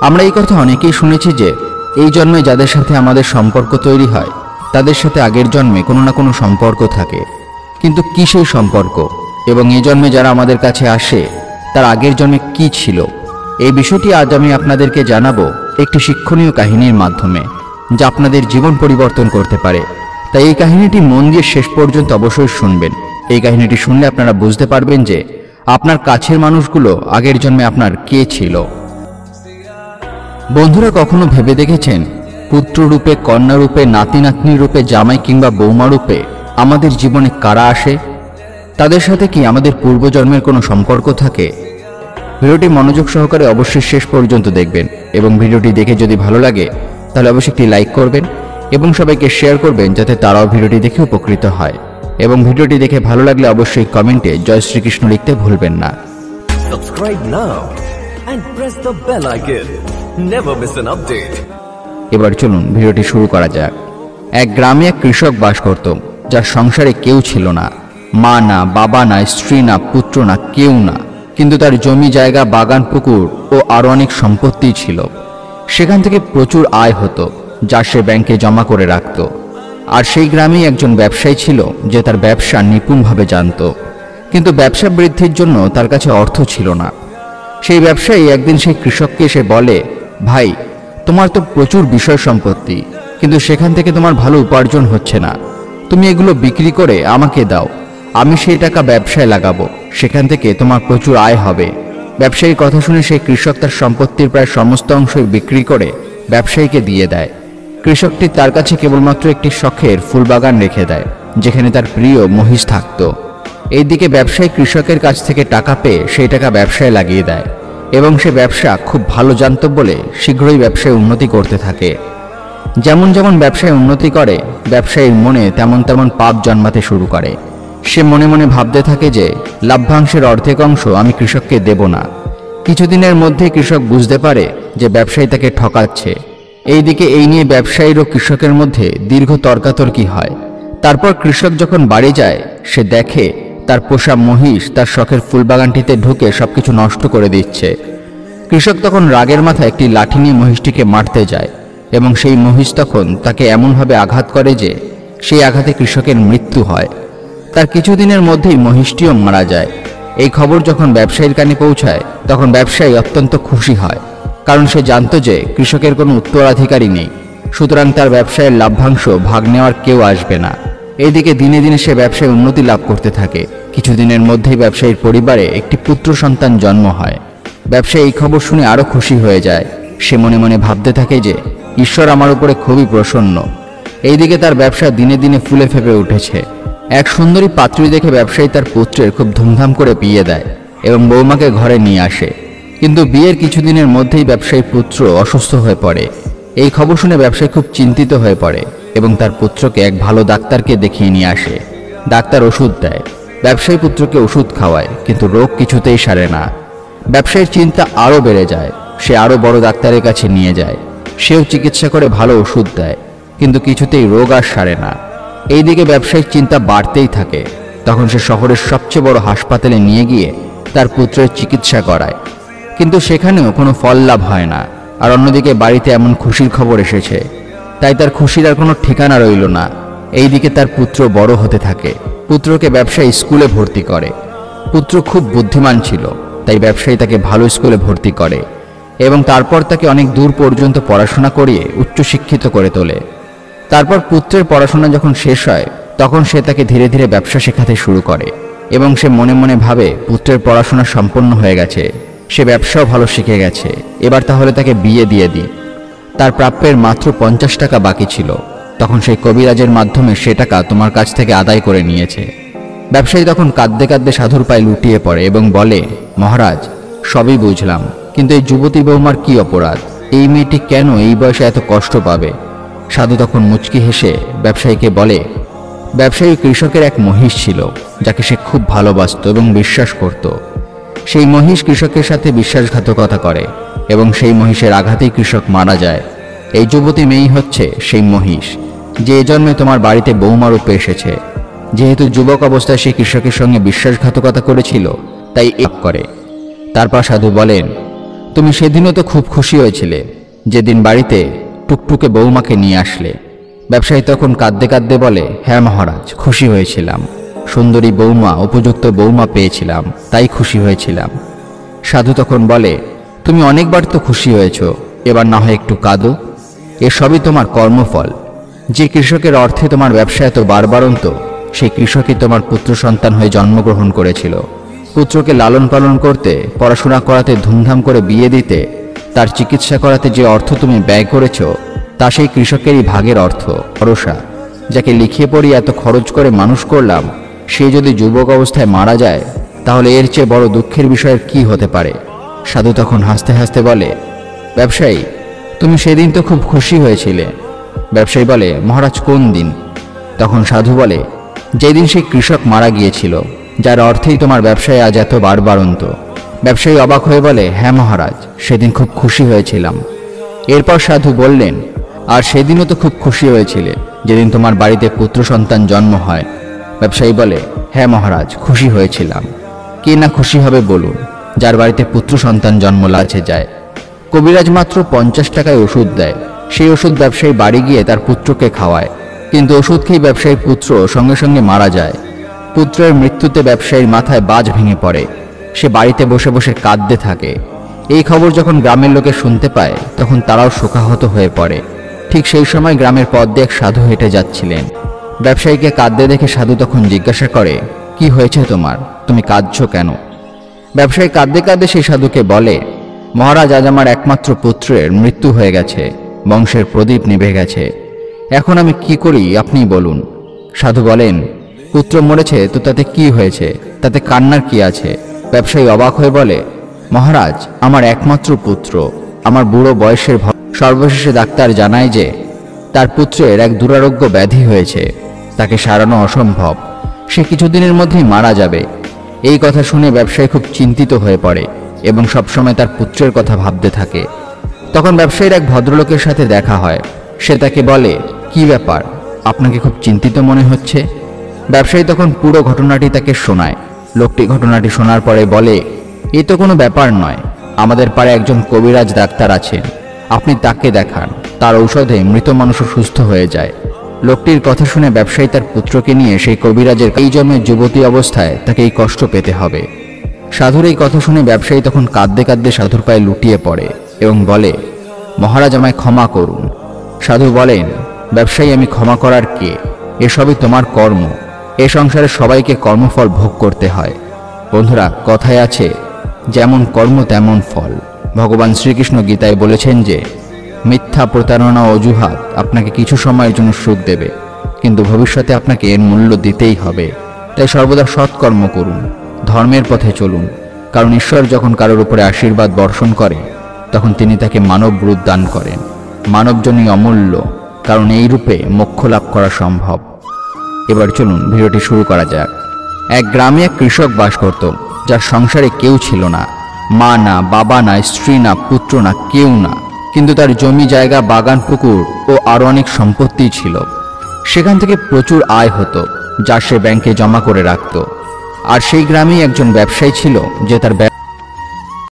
আমরা এই কথা অনেকেই শুনেছি যে এই জন্মে যাদের সাথে আমাদের সম্পর্ক তৈরি হয় তাদের সাথে আগের জন্মে কোনো না কোনো সম্পর্ক থাকে। কিন্তু কি সেই সম্পর্ক এবং এই জন্মে যারা আমাদের কাছে আসে তার আগের জন্মে কি ছিল, এই বিষয়টি আজ আমি আপনাদেরকে জানাবো একটি শিক্ষণীয় কাহিনীর মাধ্যমে, যা আপনাদের জীবন পরিবর্তন করতে পারে। তাই এই কাহিনীটি মন দিয়ে শেষ পর্যন্ত অবশ্যই শুনবেন। এই কাহিনীটি শুনলে আপনারা বুঝতে পারবেন যে আপনার কাছের মানুষগুলো আগের জন্মে আপনার কে ছিল। বন্ধুরা, কখনো ভেবে দেখেছেন পুত্র রূপে, কন্যা রূপে, নাতি নাতনি রূপে, জামাই কিংবা বৌমা রূপে আমাদের জীবনে কারা আসে? তাদের সাথে কি আমাদের পূর্বজন্মের কোনো সম্পর্ক থাকে? ভিডিওটি মনোযোগ সহকারে অবশ্যই শেষ পর্যন্ত দেখবেন এবং ভিডিওটি দেখে যদি ভালো লাগে তাহলে অবশ্যই একটি লাইক করবেন এবং সবাইকে শেয়ার করবেন যাতে তারাও ভিডিওটি দেখে উপকৃত হয়। এবং ভিডিওটি দেখে ভালো লাগলে অবশ্যই কমেন্টে জয় শ্রীকৃষ্ণ লিখতে ভুলবেন না। Subscribe now and press the bell icon. Never miss an update. এবার চলুন ভিডিওটি শুরু করা যাক। এক গ্রামে এক কৃষক বাস করত, যার সংসারে কেউ ছিল না, মা না, বাবা না, স্ত্রী না, পুত্র না, কেউ না। কিন্তু তার জমি জায়গা, বাগান, পুকুর ও আরো অনেক সম্পত্তি ছিল। সেখান থেকে প্রচুর আয় হতো, যা সে ব্যাংকে জমা করে রাখত। আর সেই গ্রামেই একজন ব্যবসায়ী ছিল যে তার ব্যবসা নিপুণভাবে জানত, কিন্তু ব্যবসা বৃদ্ধির জন্য তার কাছে অর্থ ছিল না। সেই ব্যবসায়ী একদিন সেই কৃষককে এসে বলে, ভাই, তোমার তো প্রচুর বিষয় সম্পত্তি, কিন্তু সেখান থেকে তোমার ভালো উপার্জন হচ্ছে না। তুমি এগুলো বিক্রি করে আমাকে দাও, আমি সেই টাকা ব্যবসায় লাগাবো, সেখান থেকে তোমার প্রচুর আয় হবে। ব্যবসায়ীর কথা শুনে সেই কৃষক তার সম্পত্তির প্রায় সমস্ত অংশই বিক্রি করে ব্যবসায়ীকে দিয়ে দেয়। কৃষকটি তার কাছে কেবলমাত্র একটি শখের ফুলবাগান রেখে দেয়, যেখানে তার প্রিয় মহিষ থাকত। এইদিকে ব্যবসায়ী কৃষকের কাছ থেকে টাকা পেয়ে সেই টাকা ব্যবসায় লাগিয়ে দেয় এবং সে ব্যবসা খুব ভালো জানত বলে শীঘ্রই ব্যবসায় উন্নতি করতে থাকে। যেমন যেমন ব্যবসায় উন্নতি করে, ব্যবসায়ীর মনে তেমন তেমন পাপ জন্মাতে শুরু করে। সে মনে মনে ভাবতে থাকে যে লাভ্যাংশের অর্ধেক অংশ আমি কৃষককে দেব না। কিছুদিনের মধ্যে কৃষক বুঝতে পারে যে ব্যবসায়ী তাকে ঠকাচ্ছে। এইদিকে এই নিয়ে ব্যবসায়ীর ও কৃষকের মধ্যে দীর্ঘ তর্কাতর্কি হয়। তারপর কৃষক যখন বাড়ি যায়, সে দেখে তার পোষা মহিষ তার শখের ফুলবাগানটিতে ঢুকে সবকিছু নষ্ট করে দিচ্ছে। কৃষক তখন রাগের মাথায় একটি লাঠি নিয়ে মহিষটিকে মারতে যায় এবং সেই মহিষ তখন তাকে এমনভাবে আঘাত করে যে সেই আঘাতে কৃষকের মৃত্যু হয়। তার কিছুদিনের মধ্যেই মহিষটিও মারা যায়। এই খবর যখন ব্যবসায়ীর কানে পৌঁছায়, তখন ব্যবসায়ী অত্যন্ত খুশি হয়, কারণ সে জানত যে কৃষকের কোনো উত্তরাধিকারী নেই, সুতরাং তার ব্যবসায়ের লাভ্যাংশ ভাগ নেওয়ার কেউ আসবে না। এইদিকে দিনে দিনে সে ব্যবসায় উন্নতি লাভ করতে থাকে। কিছুদিনের মধ্যেই ব্যবসায়ীর পরিবারে একটি পুত্র সন্তান জন্ম হয়। ব্যবসায়ী এই খবর শুনে আরো খুশি হয়ে যায়। সে মনে মনে ভাবতে থাকে যে ঈশ্বর আমার উপরে খুবই প্রসন্ন। এইদিকে তার ব্যবসা দিনে দিনে ফুলে ফেপে উঠেছে। এক সুন্দরী পাত্রী দেখে ব্যবসায়ী তার পুত্রের খুব ধুমধাম করে বিয়ে দেয় এবং বৌমাকে ঘরে নিয়ে আসে। কিন্তু বিয়ের কিছুদিনের মধ্যেই ব্যবসায়ীর পুত্র অসুস্থ হয়ে পড়ে। এই খবর শুনে ব্যবসায়ী খুব চিন্তিত হয়ে পড়ে এবং তার পুত্রকে এক ভালো ডাক্তারকে দেখিয়ে নিয়ে আসে। ডাক্তার ওষুধ দেয়, ব্যবসায়ী পুত্রকে ওষুধ খাওয়ায়, কিন্তু রোগ কিছুতেই সারে না। ব্যবসায়ীর চিন্তা আরও বেড়ে যায়। সে আরও বড় ডাক্তারের কাছে নিয়ে যায়। সেও চিকিৎসা করে ভালো ওষুধ দেয়, কিন্তু কিছুতেই রোগ আর সারে না। এইদিকে ব্যবসায়ীর চিন্তা বাড়তেই থাকে। তখন সে শহরের সবচেয়ে বড় হাসপাতালে নিয়ে গিয়ে তার পুত্রের চিকিৎসা করায়, কিন্তু সেখানেও কোনো ফল লাভ হয় না। আর অন্যদিকে বাড়িতে এমন খুশির খবর এসেছে, তাই তার খুশির আর কোনো ঠিকানা রইল না। এইদিকে তার পুত্র বড় হতে থাকে। পুত্রকে ব্যবসায়ী স্কুলে ভর্তি করে। পুত্র খুব বুদ্ধিমান ছিল, তাই ব্যবসায়ী তাকে ভালো স্কুলে ভর্তি করে এবং তারপর তাকে অনেক দূর পর্যন্ত পড়াশোনা করিয়ে উচ্চশিক্ষিত করে তোলে। তারপর পুত্রের পড়াশোনা যখন শেষ হয়, তখন সে তাকে ধীরে ধীরে ব্যবসা শেখাতে শুরু করে এবং সে মনে মনে ভাবে পুত্রের পড়াশোনা সম্পন্ন হয়ে গেছে, সে ব্যবসাও ভালো শিখে গেছে, এবার তাহলে তাকে বিয়ে দিয়ে দিই। তার প্রাপ্যের মাত্র 50 টাকা বাকি ছিল। তখন সেই কবিরাজের মাধ্যমে সে টাকা তোমার কাছ থেকে আদায় করে নিয়েছে। ব্যবসায়ী তখন কাঁদতে কাঁদতে সাধুর পায়ে লুটিয়ে পড়ে এবং বলে, মহারাজ, সবই বুঝলাম, কিন্তু এই যুবতী বৌমার কি অপরাধ? এই মেয়েটি কেন এই বয়সে এত কষ্ট পাবে? সাধু তখন মুচকি হেসে ব্যবসায়ীকে বলে, ব্যবসায়ী কৃষকের এক মহিষ ছিল, যাকে সে খুব ভালোবাসত এবং বিশ্বাস করত। সেই মহিষ কৃষকের সাথে বিশ্বাসঘাতকতা করে এবং সেই মহিষের আঘাতেই কৃষক মারা যায়। এই যুবতী মেয়েই হচ্ছে সেই মহিষ, যে জন্মে তোমার বাড়িতে বৌমা রূপে এসেছে। যেহেতু যুবক অবস্থায় সে কৃষকের সঙ্গে বিশ্বাসঘাতকতা করেছিল, তাই এ করে। তারপর সাধু বলেন, তুমি সেদিনও তো খুব খুশি হয়েছিলে, যেদিন বাড়িতে টুকটুকে বৌমাকে নিয়ে আসলে। ব্যবসায়ী তখন কাঁদতে কাঁদতে বলে, হ্যাঁ মহারাজ, খুশি হয়েছিলাম। সুন্দরী বৌমা, উপযুক্ত বৌমা পেয়েছিলাম, তাই খুশি হয়েছিলাম। সাধু তখন বলে, তুমি অনেকবার তো খুশি হয়েছ, এবার না হয় একটু কাঁদো। এসবই তোমার কর্মফল। যে কৃষকের অর্থে তোমার ব্যবসা এত বাড়বাড়ন্ত, সেই কৃষকই তোমার পুত্র সন্তান হয়ে জন্মগ্রহণ করেছিল। পুত্রকে লালন পালন করতে, পড়াশোনা করাতে, ধুমধাম করে বিয়ে দিতে, তার চিকিৎসা করাতে যে অর্থ তুমি ব্যয় করেছ, তা সেই কৃষকেরই ভাগের অর্থ। ভরসা, যাকে লিখিয়ে পড়িয়ে এত খরচ করে মানুষ করলাম, সে যদি যুবক অবস্থায় মারা যায়, তাহলে এর চেয়ে বড় দুঃখের বিষয়ের কি হতে পারে? সাধু তখন হাসতে হাসতে বলে, ব্যবসায়ী, তুমি সেদিন তো খুব খুশি হয়েছিলে। ব্যবসায়ী বলে, মহারাজ কোন দিন? তখন সাধু বলে, যেদিন সেই কৃষক মারা গিয়েছিল, যার অর্থেই তোমার ব্যবসায় আজ এত বাড়বাড়ন্ত। ব্যবসায়ী অবাক হয়ে বলে, হ্যাঁ মহারাজ, সেদিন খুব খুশি হয়েছিলাম। এরপর সাধু বললেন, আর সেদিনও তো খুব খুশি হয়েছিলে, যেদিন তোমার বাড়িতে পুত্র সন্তান জন্ম হয়। ব্যবসায়ী বলে, হ্যাঁ মহারাজ, খুশি হয়েছিলাম। কে না খুশি হবে বলুন, যার বাড়িতে পুত্র সন্তান জন্ম লাছে যায়। কবিরাজ মাত্র 50 টাকায় ওষুধ দেয়। সেই ওষুধ ব্যবসায়ী বাড়ি গিয়ে তার পুত্রকে খাওয়ায়, কিন্তু ওষুধ খেয়ে ব্যবসায়ীর পুত্র সঙ্গে সঙ্গে মারা যায়। পুত্রের মৃত্যুতে ব্যবসায়ীর মাথায় বাজ ভেঙে পড়ে। সে বাড়িতে বসে বসে কাঁদতে থাকে। এই খবর যখন গ্রামের লোকে শুনতে পায়, তখন তারাও শোকাহত হয়ে পড়ে। ঠিক সেই সময় গ্রামের পথ দিয়ে এক সাধু হেঁটে যাচ্ছিলেন। ব্যবসায়ীকে কাঁদতে দেখে সাধু তখন জিজ্ঞাসা করে, কি হয়েছে তোমার, তুমি কাঁদছো কেন? ব্যবসায়ী কাঁদতে কাঁদতে সেই সাধুকে বলে, মহারাজ, আজ আমার একমাত্র পুত্রের মৃত্যু হয়ে গেছে, বংশের প্রদীপ নিভে গেছে। এখন আমি কি করি আপনিই বলুন। সাধু বলেন, পুত্র মরেছে তো তাতে কি হয়েছে, তাতে কান্নার কি আছে? ব্যবসায়ী অবাক হয়ে বলে, মহারাজ, আমার একমাত্র পুত্র, আমার বুড়ো বয়সের সর্বশেষে ডাক্তার জানায় যে তার পুত্রের এক দুরারোগ্য ব্যাধি হয়েছে, তাকে সারানো অসম্ভব, সে কিছুদিনের মধ্যেই মারা যাবে। এই কথা শুনে ব্যবসায়ী খুব চিন্তিত হয়ে পড়ে এবং সবসময় তার পুত্রের কথা ভাবতে থাকে। তখন ব্যবসায়ীর এক ভদ্রলোকের সাথে দেখা হয়। সে তাকে বলে, কি ব্যাপার, আপনাকে খুব চিন্তিত মনে হচ্ছে? ব্যবসায়ী তখন পুরো ঘটনাটি তাকে শোনায়। লোকটি ঘটনাটি শোনার পরে বলে, এ তো কোনো ব্যাপার নয়, আমাদের পাড়ায় একজন কবিরাজ ডাক্তার আছেন, আপনি তাকে দেখান, তার ঔষধে মৃত মানুষও সুস্থ হয়ে যায়। লোকটির কথা শুনে ব্যবসায়ী তার পুত্রকে নিয়ে সেই কবিরাজের এই জন্মের যুবতী অবস্থায় তাকে এই কষ্ট পেতে হবে। সাধুর এই কথা শুনে ব্যবসায়ী তখন কাঁদতে কাঁদতে সাধুর পায়ে লুটিয়ে পড়ে এবং বলে, মহারাজ, আমায় ক্ষমা করুন। সাধু বলেন, ব্যবসায়ী, আমি ক্ষমা করার কে? এসবই তোমার কর্ম। এ সংসারে সবাইকে কর্মফল ভোগ করতে হয়। বন্ধুরা, কথায় আছে, যেমন কর্ম তেমন ফল। ভগবান শ্রীকৃষ্ণ গীতায় বলেছেন যে মিথ্যা, প্রতারণা, অজুহাত আপনাকে কিছু সময়ের জন্য সুখ দেবে, কিন্তু ভবিষ্যতে আপনাকে এর মূল্য দিতেই হবে। তাই সর্বদা সৎকর্ম করুন, ধর্মের পথে চলুন, কারণ ঈশ্বর যখন কারোর উপরে আশীর্বাদ বর্ষণ করে, তখন তিনি তাকে মানব রূপ দান করেন। মানবজনই অমূল্য, কারণ এই রূপে মোক্ষ লাভ করা সম্ভব। এবার চলুন ভিডিওটি শুরু করা যাক। এক গ্রামে এক কৃষক বাস করত, যার সংসারে কেউ ছিল না। মা না, বাবা না, স্ত্রী না, পুত্র না, কেউ না। কিন্তু তার জমি জায়গা, বাগান, পুকুর ও আরও অনেক সম্পত্তি ছিল। সেখান থেকে প্রচুর আয় হতো, যা সে ব্যাংকে জমা করে রাখত। আর সেই গ্রামেই একজন ব্যবসায়ী ছিল, যে তার